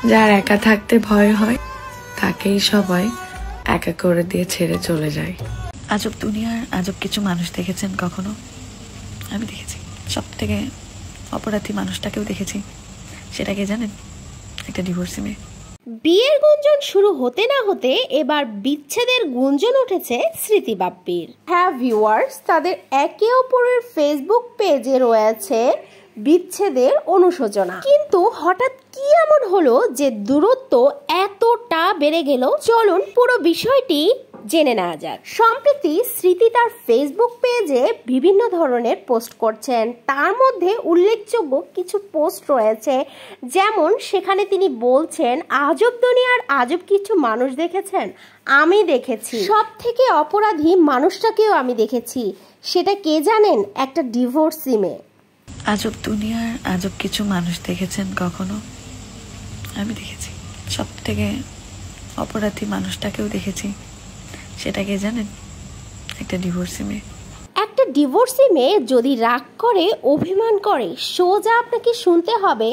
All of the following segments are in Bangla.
যার একা থাকতে ভয় হয় তাকেই সবাই একা করে দিয়ে ছেড়ে চলে যায়। আজব দুনিয়ার আজব কিছু মানুষ দেখেছেন কখনো? আমি দেখেছি। সব থেকে অপরাধী মানুষটাকেও দেখেছি। সেটা কে জানেন? একটা ডিভোর্সি মেয়ে। বিয়ের গুঞ্জন শুরু হতে না হতে এবার বিচ্ছেদের গুঞ্জন উঠেছে স্মৃতি বাপ্পির। হ্যাঁ ভিউয়ার্স, তাদের একে অপরের ফেসবুক পেজে রয়েছে বিচ্ছেদের অনুশোচনা। কিন্তু হঠাৎ কি এমন হলো যে দূরত্ব এতটা বেড়ে গেল? চলুন পুরো বিষয়টি জেনে নেওয়া যাক। সম্প্রতি স্মৃতি তার ফেসবুক পেজে বিভিন্ন ধরনের পোস্ট করছেন। তার মধ্যে উল্লেখযোগ্য কিছু পোস্ট রয়েছে, যেমন সেখানে তিনি বলছেন, আজব দুনিয়ার আজব কিছু মানুষ দেখেছেন? আমি দেখেছি। সব থেকে অপরাধী মানুষটাকেও আমি দেখেছি। সেটা কে জানেন? একটা ডিভোর্সি মেয়ে। আজব দুনিয়ার আজব কিছু মানুষ দেখেছেন কখনো? আমি দেখেছি। সব থেকে অপরাধী মানুষটাকেও দেখেছি। সেটা কে জানেন? একটা ডিভোর্সি মেয়ে। একটা ডিভোর্সি মেয়ে যদি রাগ করে, অভিমান করে, সোজা আপনাকে শুনতে হবে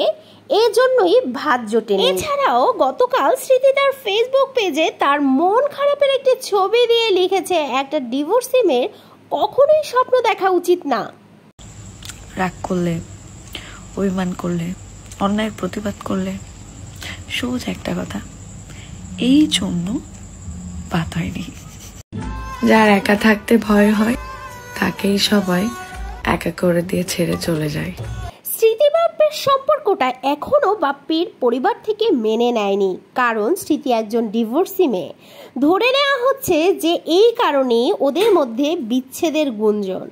এজন্যই ভাত জোটেনি। এছাড়াও গতকাল স্মৃতি তার ফেসবুক পেজে তার মন খারাপের একটি ছবি দিয়ে লিখেছে, একটা ডিভোর্সি মেয়ের কখনোই স্বপ্ন দেখা উচিত না। রাগ করলে, অভিমান করলে, অন্যায়ের প্রতিবাদ করলে সোজা একটা কথা, এই জন্য বাত হয়নি। যার একা থাকতে ভয় হয় তাকেই সবাই একা করে দিয়ে ছেড়ে চলে যায়। স্মৃতি বাপ্পির সম্পর্কটা এখনো বাপ্পির পরিবার থেকে মেনে নেয়নি, কারণ স্মৃতি একজন ডিভোর্সি মেয়ে। ধরে নেওয়া হচ্ছে যে এই কারণেই ওদের মধ্যে বিচ্ছেদের গুঞ্জন।